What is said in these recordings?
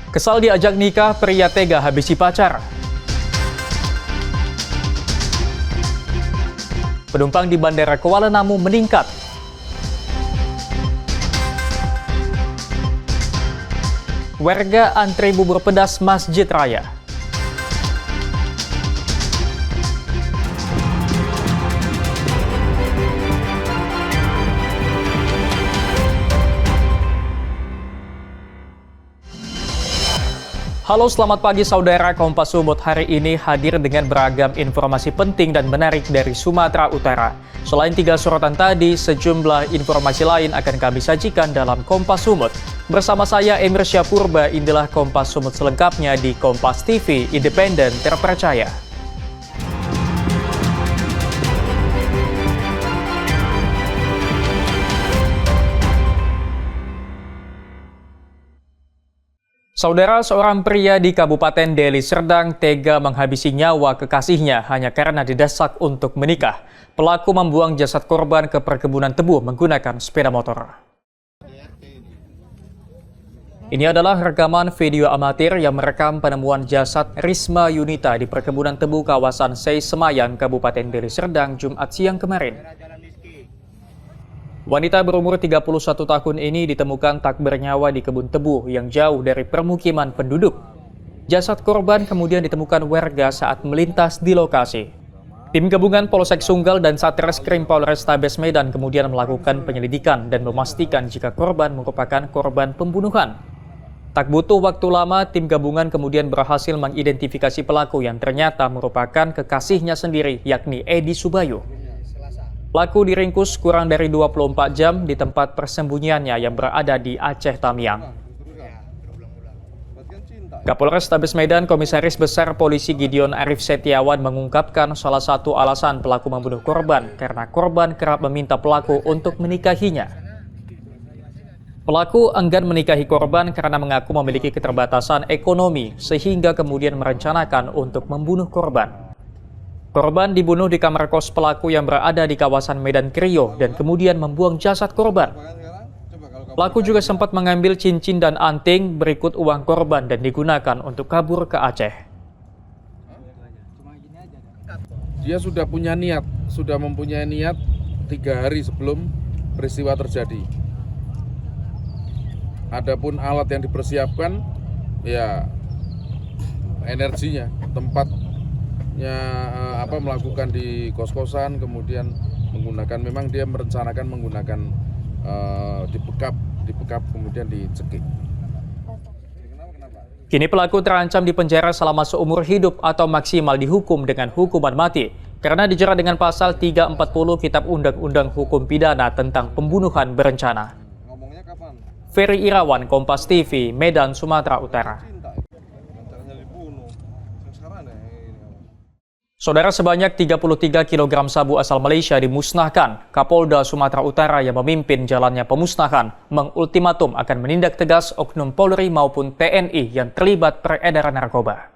Kesal diajak nikah, pria tega habisi pacar. Penumpang di Bandara Kuala Namu meningkat. Warga antri bubur pedas Masjid Raya. Halo, selamat pagi saudara. Kompas Sumut hari ini hadir dengan beragam informasi penting dan menarik dari Sumatera Utara. Selain 3 sorotan tadi, sejumlah informasi lain akan kami sajikan dalam Kompas Sumut. Bersama saya Emir Syapurba, inilah Kompas Sumut selengkapnya di Kompas TV, independen, terpercaya. Saudara, seorang pria di Kabupaten Deli Serdang tega menghabisi nyawa kekasihnya hanya karena didesak untuk menikah. Pelaku membuang jasad korban ke perkebunan tebu menggunakan sepeda motor. Ini adalah rekaman video amatir yang merekam penemuan jasad Risma Yunita di perkebunan tebu kawasan Sei Semayang, Kabupaten Deli Serdang, Jumat siang kemarin. Wanita berumur 31 tahun ini ditemukan tak bernyawa di kebun tebu yang jauh dari permukiman penduduk. Jasad korban kemudian ditemukan warga saat melintas di lokasi. Tim gabungan Polsek Sunggal dan Satreskrim Polrestabes Medan kemudian melakukan penyelidikan dan memastikan jika korban merupakan korban pembunuhan. Tak butuh waktu lama, tim gabungan kemudian berhasil mengidentifikasi pelaku yang ternyata merupakan kekasihnya sendiri, yakni Edi Subayu. Pelaku diringkus kurang dari 24 jam di tempat persembunyiannya yang berada di Aceh Tamiang. Kapolres Tabes Medan Komisaris Besar Polisi Gideon Arif Setiawan mengungkapkan salah satu alasan pelaku membunuh korban karena korban kerap meminta pelaku untuk menikahinya. Pelaku enggan menikahi korban karena mengaku memiliki keterbatasan ekonomi sehingga kemudian merencanakan untuk membunuh korban. Korban dibunuh di kamar kos pelaku yang berada di kawasan Medan Krio dan kemudian membuang jasad korban. Pelaku juga sempat mengambil cincin dan anting berikut uang korban dan digunakan untuk kabur ke Aceh. Dia sudah mempunyai niat 3 hari sebelum peristiwa terjadi. Adapun alat yang dipersiapkan, ya energinya, tempatnya melakukan di kos-kosan, kemudian memang dia merencanakan menggunakan dibekap kemudian dicekik. Kini pelaku terancam di penjara selama seumur hidup atau maksimal dihukum dengan hukuman mati karena dijerat dengan pasal 340 Kitab Undang-Undang Hukum Pidana tentang pembunuhan berencana. Ferry Irawan, Kompas TV, Medan, Sumatera Utara. Saudara, sebanyak 33 kg sabu asal Malaysia dimusnahkan. Kapolda Sumatera Utara yang memimpin jalannya pemusnahan mengultimatum akan menindak tegas oknum Polri maupun TNI yang terlibat peredaran narkoba.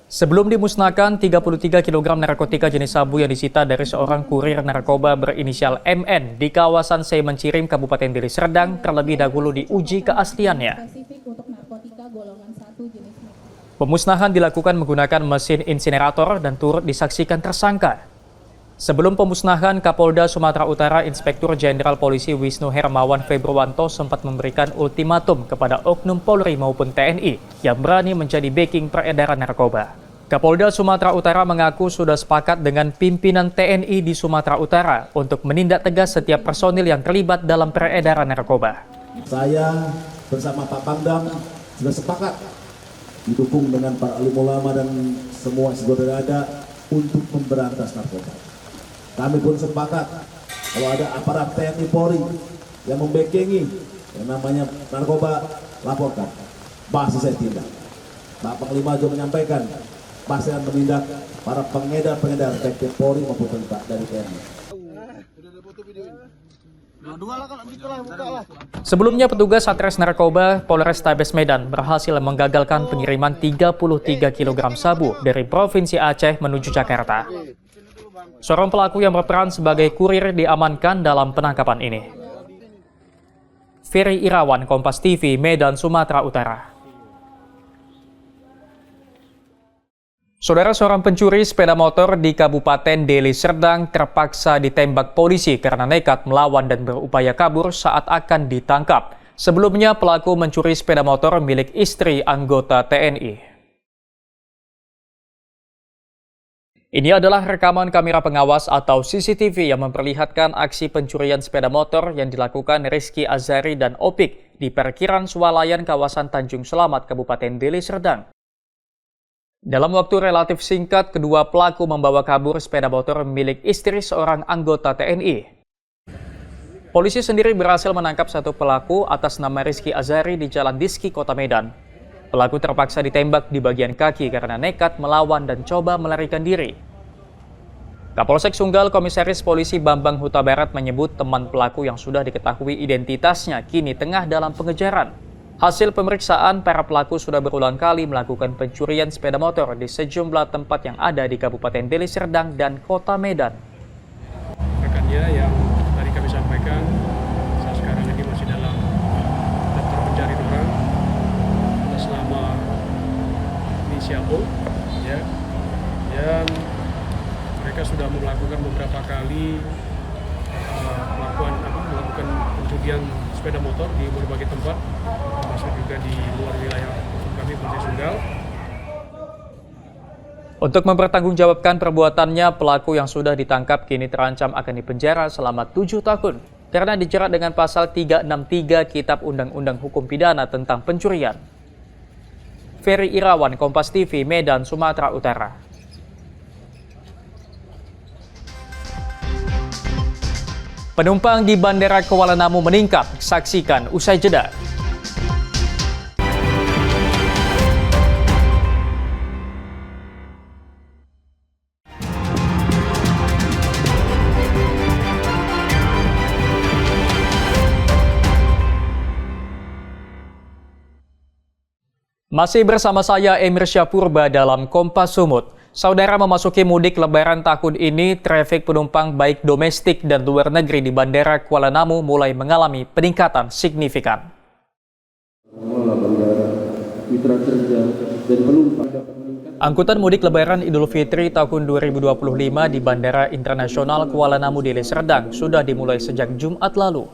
Sebelum dimusnahkan, 33 kg narkotika jenis sabu yang disita dari seorang kurir narkoba berinisial MN di kawasan Sei Mencirim, Kabupaten Deli Serdang terlebih dahulu diuji keasliannya. Pemusnahan dilakukan menggunakan mesin insinerator dan turut disaksikan tersangka. Sebelum pemusnahan, Kapolda Sumatera Utara Inspektur Jenderal Polisi Wisnu Hermawan Februanto sempat memberikan ultimatum kepada oknum Polri maupun TNI yang berani menjadi backing peredaran narkoba. Kapolda Sumatera Utara mengaku sudah sepakat dengan pimpinan TNI di Sumatera Utara untuk menindak tegas setiap personil yang terlibat dalam peredaran narkoba. Saya bersama Pak Pangdam sudah sepakat didukung dengan para alim ulama dan semua saudara ada untuk memberantas narkoba. Kami pun sepakat kalau ada aparat TNI Polri yang membackingi yang namanya narkoba, laporkan, pasti saya tindak. Pak Panglima juga menyampaikan pasti akan menindak para pengedar baik dari Polri maupun dari TNI. Sebelumnya, petugas Satres Narkoba Polrestabes Medan berhasil menggagalkan pengiriman 33 kg sabu dari Provinsi Aceh menuju Jakarta. Seorang pelaku yang berperan sebagai kurir diamankan dalam penangkapan ini. Ferry Irawan, Kompas TV, Medan, Sumatera Utara. Saudara, seorang pencuri sepeda motor di Kabupaten Deli Serdang terpaksa ditembak polisi karena nekat melawan dan berupaya kabur saat akan ditangkap. Sebelumnya, pelaku mencuri sepeda motor milik istri anggota TNI. Ini adalah rekaman kamera pengawas atau CCTV yang memperlihatkan aksi pencurian sepeda motor yang dilakukan Rizky Azari dan Opik di parkiran swalayan kawasan Tanjung Selamat, Kabupaten Deli Serdang. Dalam waktu relatif singkat, kedua pelaku membawa kabur sepeda motor milik istri seorang anggota TNI. Polisi sendiri berhasil menangkap satu pelaku atas nama Rizky Azari di Jalan Diski, Kota Medan. Pelaku terpaksa ditembak di bagian kaki karena nekat melawan dan coba melarikan diri. Kapolsek Sunggal Komisaris Polisi Bambang Huta Barat menyebut teman pelaku yang sudah diketahui identitasnya kini tengah dalam pengejaran. Hasil pemeriksaan, para pelaku sudah berulang kali melakukan pencurian sepeda motor di sejumlah tempat yang ada di Kabupaten Deli Serdang dan Kota Medan. Rekannya yang tadi kami sampaikan, saat sekarang ini masih dalam daftar pencarian orang atas nama inisial O, ya, yang mereka sudah melakukan beberapa kali melakukan pencurian sepeda motor di berbagai tempat, termasuk juga di luar wilayah kami Polsek Sunggal. Untuk mempertanggungjawabkan perbuatannya, pelaku yang sudah ditangkap kini terancam akan dipenjara selama 7 tahun karena dijerat dengan pasal 363 Kitab Undang-Undang Hukum Pidana tentang pencurian. Ferry Irawan, Kompas TV, Medan, Sumatera Utara. Penumpang di Bandara Kuala Namu meningkat, saksikan usai jeda. Masih bersama saya Emir Syapurba dalam Kompas Sumut. Saudara, memasuki mudik Lebaran tahun ini, trafik penumpang baik domestik dan luar negeri di Bandara Kuala Namu mulai mengalami peningkatan signifikan. Angkutan mudik Lebaran Idul Fitri tahun 2025 di Bandara Internasional Kuala Namu Deli Serdang sudah dimulai sejak Jumat lalu.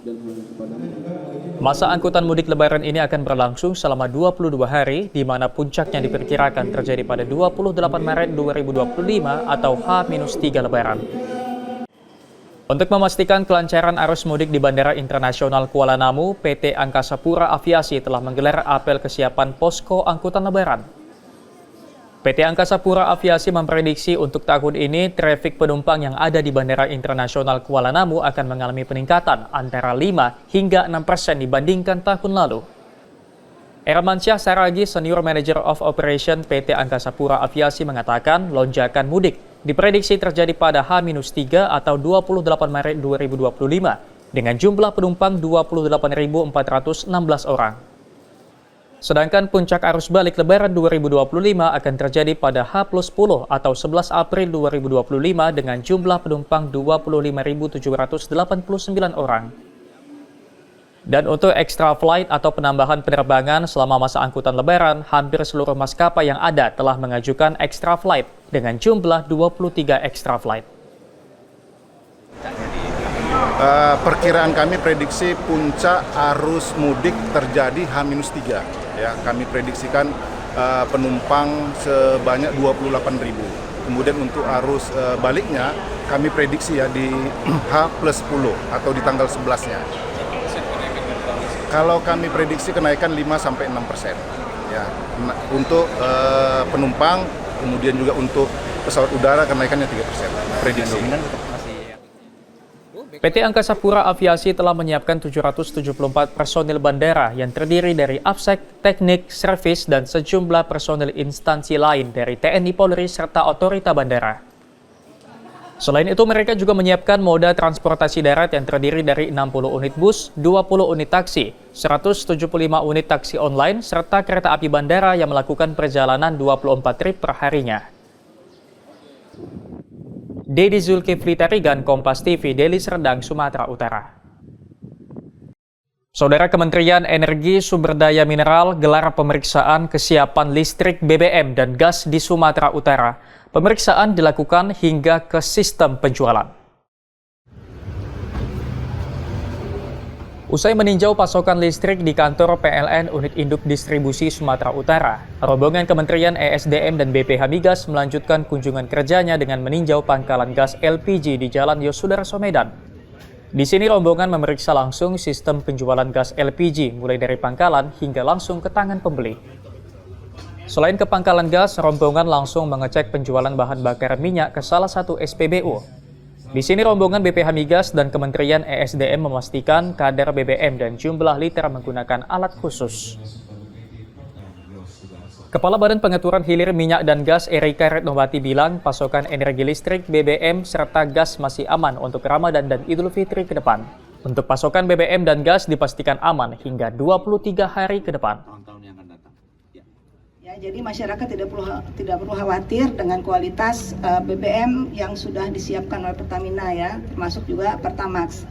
Masa angkutan mudik Lebaran ini akan berlangsung selama 22 hari, di mana puncaknya diperkirakan terjadi pada 28 Maret 2025 atau H-3 Lebaran. Untuk memastikan kelancaran arus mudik di Bandara Internasional Kuala Namu, PT Angkasa Pura Aviasi telah menggelar apel kesiapan posko angkutan Lebaran. PT Angkasa Pura Aviasi memprediksi untuk tahun ini, trafik penumpang yang ada di Bandara Internasional Kuala Namu akan mengalami peningkatan antara 5 hingga 6% dibandingkan tahun lalu. Ermansyah Saragi, Senior Manager of Operation PT Angkasa Pura Aviasi mengatakan lonjakan mudik diprediksi terjadi pada H-3 atau 28 Maret 2025 dengan jumlah penumpang 28.416 orang. Sedangkan puncak arus balik Lebaran 2025 akan terjadi pada H+10 atau 11 April 2025 dengan jumlah penumpang 25.789 orang. Dan untuk extra flight atau penambahan penerbangan selama masa angkutan Lebaran, hampir seluruh maskapai yang ada telah mengajukan extra flight dengan jumlah 23 extra flight. Perkiraan kami prediksi puncak arus mudik terjadi H-3. Ya, kami prediksikan penumpang sebanyak 28.000. Kemudian untuk arus baliknya kami prediksi ya di H+10 atau di tanggal 11-nya. Kalau kami prediksi kenaikan 5-6%. Ya, untuk penumpang, kemudian juga untuk pesawat udara kenaikannya 3%. Prediksi. PT Angkasa Pura Aviasi telah menyiapkan 774 personil bandara yang terdiri dari AFSEC, teknik, servis, dan sejumlah personil instansi lain dari TNI Polri serta otorita bandara. Selain itu, mereka juga menyiapkan moda transportasi darat yang terdiri dari 60 unit bus, 20 unit taksi, 175 unit taksi online, serta kereta api bandara yang melakukan perjalanan 24 trip per harinya. Dedi Zulkifli Tarigan, Kompas TV, Deli Serdang, Sumatera Utara. Saudara, Kementerian Energi Sumber Daya Mineral gelar pemeriksaan kesiapan listrik BBM dan gas di Sumatera Utara. Pemeriksaan dilakukan hingga ke sistem penjualan. Usai meninjau pasokan listrik di kantor PLN Unit Induk Distribusi Sumatera Utara, rombongan Kementerian ESDM dan BPH Migas melanjutkan kunjungan kerjanya dengan meninjau pangkalan gas LPG di Jalan Yosudarso Medan. Di sini rombongan memeriksa langsung sistem penjualan gas LPG mulai dari pangkalan hingga langsung ke tangan pembeli. Selain ke pangkalan gas, rombongan langsung mengecek penjualan bahan bakar minyak ke salah satu SPBU. Di sini rombongan BPH Migas dan Kementerian ESDM memastikan kadar BBM dan jumlah liter menggunakan alat khusus. Kepala Badan Pengaturan Hilir Minyak dan Gas Erika Retnowati bilang pasokan energi listrik, BBM, serta gas masih aman untuk Ramadan dan Idul Fitri ke depan. Untuk pasokan BBM dan gas dipastikan aman hingga 23 hari ke depan. Ya, jadi masyarakat tidak perlu khawatir dengan kualitas BBM yang sudah disiapkan oleh Pertamina ya, termasuk juga Pertamax.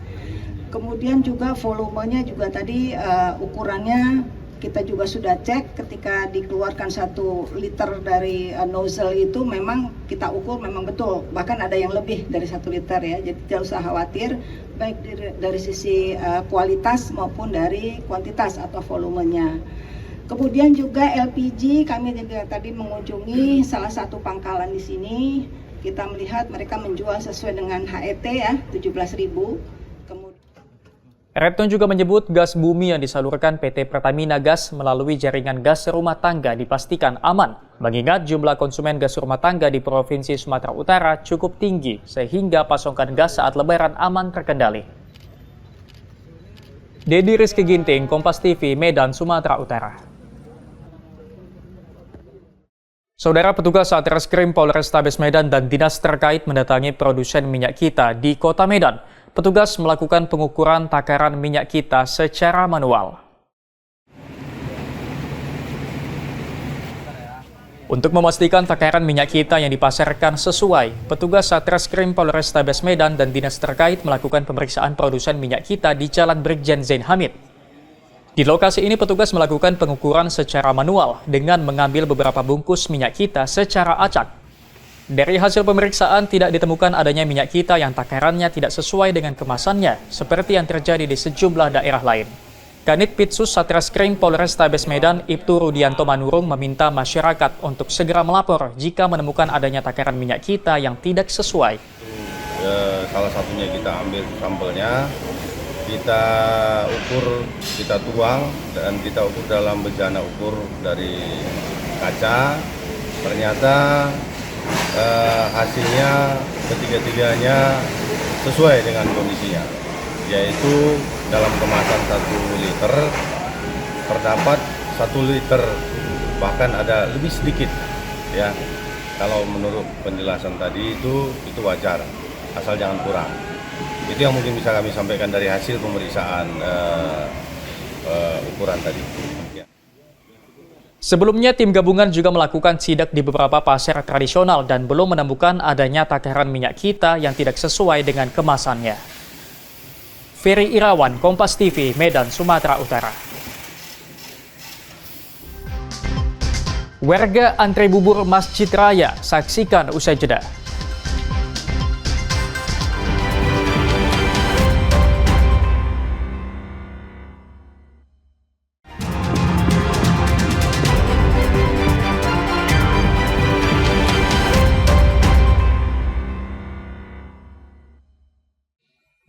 Kemudian juga volumenya juga tadi ukurannya kita juga sudah cek ketika dikeluarkan 1 liter dari nozzle itu memang kita ukur memang betul, bahkan ada yang lebih dari 1 liter ya, jadi tidak usah khawatir baik dari sisi kualitas maupun dari kuantitas atau volumenya. Kemudian juga LPG, kami juga tadi mengunjungi salah satu pangkalan di sini. Kita melihat mereka menjual sesuai dengan HET ya, 17.000. Retno juga menyebut gas bumi yang disalurkan PT Pertamina Gas melalui jaringan gas rumah tangga dipastikan aman. Mengingat jumlah konsumen gas rumah tangga di Provinsi Sumatera Utara cukup tinggi, sehingga pasokan gas saat Lebaran aman terkendali. Dedi Rizky Ginting, Kompas TV, Medan, Sumatera Utara. Saudara, petugas Satreskrim Polrestabes Medan dan dinas terkait mendatangi produsen minyak kita di Kota Medan. Petugas melakukan pengukuran takaran minyak kita secara manual. Untuk memastikan takaran minyak kita yang dipasarkan sesuai, petugas Satreskrim Polrestabes Medan dan dinas terkait melakukan pemeriksaan produsen minyak kita di Jalan Brigjen Zain Hamid. Di lokasi ini petugas melakukan pengukuran secara manual dengan mengambil beberapa bungkus minyak kita secara acak. Dari hasil pemeriksaan tidak ditemukan adanya minyak kita yang takarannya tidak sesuai dengan kemasannya, seperti yang terjadi di sejumlah daerah lain. Kanit Pitsus Satreskrim Polrestabes Medan, Ibtu Rudianto Manurung meminta masyarakat untuk segera melapor jika menemukan adanya takaran minyak kita yang tidak sesuai. Salah satunya kita ambil sampelnya, kita ukur, kita tuang, dan kita ukur dalam bejana ukur dari kaca. Ternyata hasilnya ketiga-tiganya sesuai dengan kondisinya, yaitu dalam kemasan 1 liter terdapat 1 liter, bahkan ada lebih sedikit ya. Kalau menurut penjelasan tadi itu wajar, asal jangan kurang. Itu yang mungkin bisa kami sampaikan dari hasil pemeriksaan ukuran tadi. Ya. Sebelumnya, tim gabungan juga melakukan sidak di beberapa pasar tradisional dan belum menemukan adanya takaran minyak kita yang tidak sesuai dengan kemasannya. Ferry Irawan, Kompas TV, Medan, Sumatera Utara. Warga antre bubur Masjid Raya, saksikan usai jeda.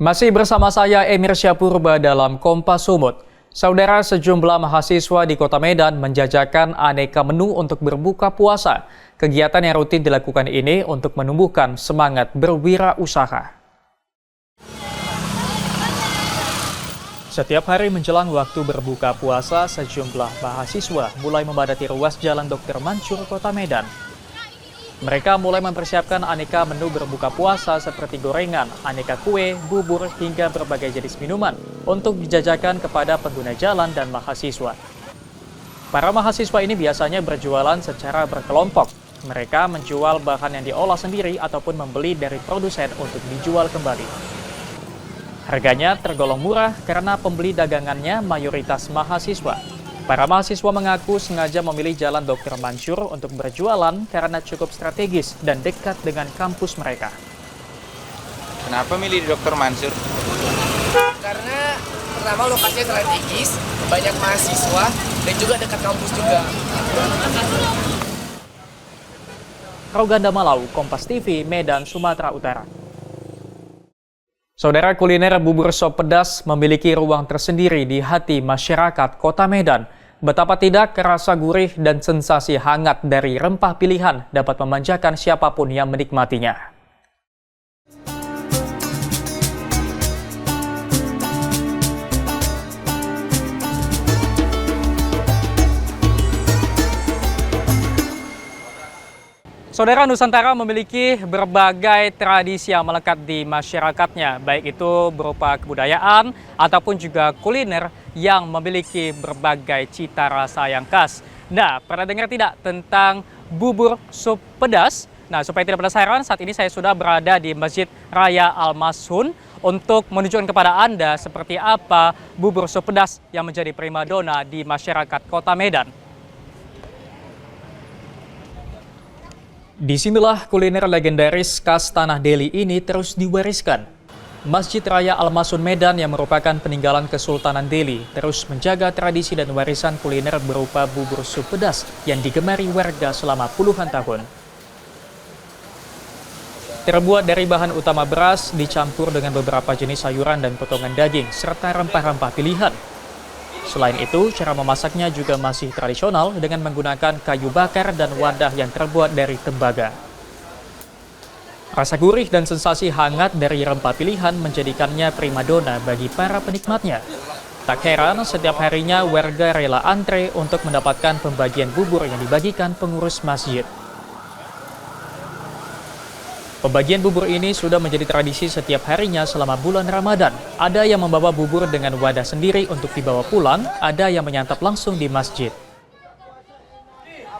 Masih bersama saya Emir Syapurba dalam Kompas Sumut. Saudara, sejumlah mahasiswa di Kota Medan menjajakan aneka menu untuk berbuka puasa. Kegiatan yang rutin dilakukan ini untuk menumbuhkan semangat berwirausaha. Setiap hari menjelang waktu berbuka puasa, sejumlah mahasiswa mulai memadati ruas Jalan Dr. Mansur, Kota Medan. Mereka mulai mempersiapkan aneka menu berbuka puasa seperti gorengan, aneka kue, bubur, hingga berbagai jenis minuman untuk dijajakan kepada pengguna jalan dan mahasiswa. Para mahasiswa ini biasanya berjualan secara berkelompok. Mereka menjual bahan yang diolah sendiri ataupun membeli dari produsen untuk dijual kembali. Harganya tergolong murah karena pembeli dagangannya mayoritas mahasiswa. Para mahasiswa mengaku sengaja memilih jalan Dr. Mansur untuk berjualan karena cukup strategis dan dekat dengan kampus mereka. Kenapa milih Dr. Mansur? Karena pertama lokasinya strategis, banyak mahasiswa, dan juga dekat kampus juga. Roganda Malau, Kompas TV, Medan, Sumatera Utara. Saudara, kuliner bubur sop pedas memiliki ruang tersendiri di hati masyarakat Kota Medan. Betapa tidak, rasa gurih dan sensasi hangat dari rempah pilihan dapat memanjakan siapapun yang menikmatinya. Saudara, Nusantara memiliki berbagai tradisi yang melekat di masyarakatnya, baik itu berupa kebudayaan ataupun juga kuliner yang memiliki berbagai cita rasa yang khas. Nah, pernah dengar tidak tentang bubur sup pedas? Nah, supaya tidak penasaran, saat ini saya sudah berada di Masjid Raya Al-Masun untuk menunjukkan kepada Anda seperti apa bubur sup pedas yang menjadi primadona di masyarakat Kota Medan. Disinilah kuliner legendaris khas Tanah Deli ini terus diwariskan. Masjid Raya Al-Masun Medan yang merupakan peninggalan Kesultanan Deli terus menjaga tradisi dan warisan kuliner berupa bubur sup pedas yang digemari warga selama puluhan tahun. Terbuat dari bahan utama beras, dicampur dengan beberapa jenis sayuran dan potongan daging, serta rempah-rempah pilihan. Selain itu, cara memasaknya juga masih tradisional dengan menggunakan kayu bakar dan wadah yang terbuat dari tembaga. Rasa gurih dan sensasi hangat dari rempah pilihan menjadikannya primadona bagi para penikmatnya. Tak heran, setiap harinya warga rela antre untuk mendapatkan pembagian bubur yang dibagikan pengurus masjid. Pembagian bubur ini sudah menjadi tradisi setiap harinya selama bulan Ramadan. Ada yang membawa bubur dengan wadah sendiri untuk dibawa pulang, ada yang menyantap langsung di masjid.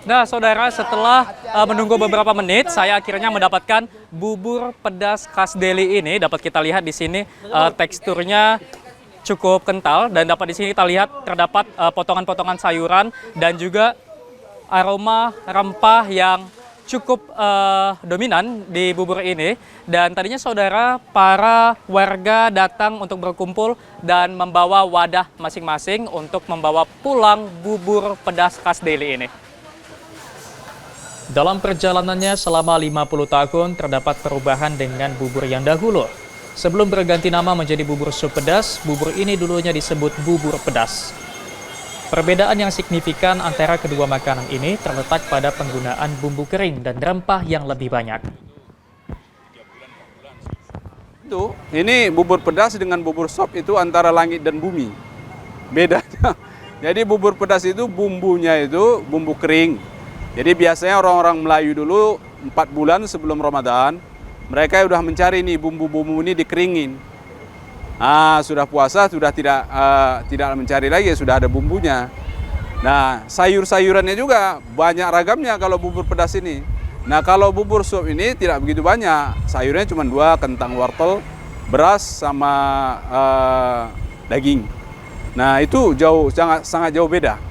Nah, saudara, setelah menunggu beberapa menit, saya akhirnya mendapatkan bubur pedas khas Deli ini. Dapat kita lihat di sini teksturnya cukup kental dan dapat di sini kita lihat terdapat potongan-potongan sayuran dan juga aroma rempah yang cukup dominan di bubur ini. Dan tadinya saudara, para warga datang untuk berkumpul dan membawa wadah masing-masing untuk membawa pulang bubur pedas khas Deli ini. Dalam perjalanannya selama 50 tahun terdapat perubahan dengan bubur yang dahulu. Sebelum berganti nama menjadi bubur sup pedas, bubur ini dulunya disebut bubur pedas. Perbedaan yang signifikan antara kedua makanan ini terletak pada penggunaan bumbu kering dan rempah yang lebih banyak. Ini bubur pedas dengan bubur sop itu antara langit dan bumi. Bedanya. Jadi bubur pedas itu bumbunya itu bumbu kering. Jadi biasanya orang-orang Melayu dulu 4 bulan sebelum Ramadan, mereka sudah mencari nih bumbu-bumbu ini dikeringin. Sudah puasa, sudah tidak mencari lagi, sudah ada bumbunya. Nah, sayur-sayurannya juga banyak ragamnya kalau bubur pedas ini. Nah, kalau bubur sup ini tidak begitu banyak. Sayurnya cuma 2, kentang wortel, beras, sama daging. Nah, itu sangat jauh beda.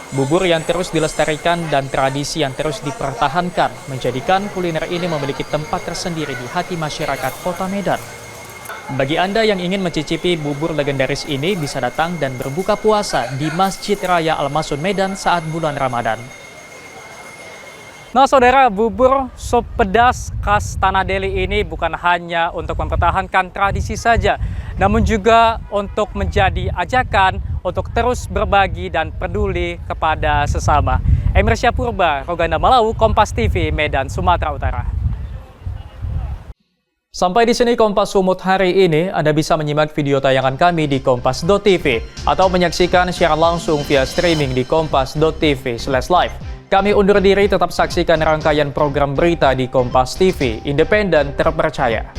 Bubur yang terus dilestarikan dan tradisi yang terus dipertahankan menjadikan kuliner ini memiliki tempat tersendiri di hati masyarakat Kota Medan. Bagi Anda yang ingin mencicipi bubur legendaris ini bisa datang dan berbuka puasa di Masjid Raya Al-Masun Medan saat bulan Ramadan. Nah, saudara, bubur sup pedas khas Tanah Deli ini bukan hanya untuk mempertahankan tradisi saja, namun juga untuk menjadi ajakan untuk terus berbagi dan peduli kepada sesama. Emir Syapurba, Roganda Malau, Kompas TV, Medan, Sumatera Utara. Sampai di sini Kompas Sumut hari ini. Anda bisa menyimak video tayangan kami di kompas.tv atau menyaksikan siaran langsung via streaming di kompas.tv/live. Kami undur diri, tetap saksikan rangkaian program berita di Kompas TV, independen, terpercaya.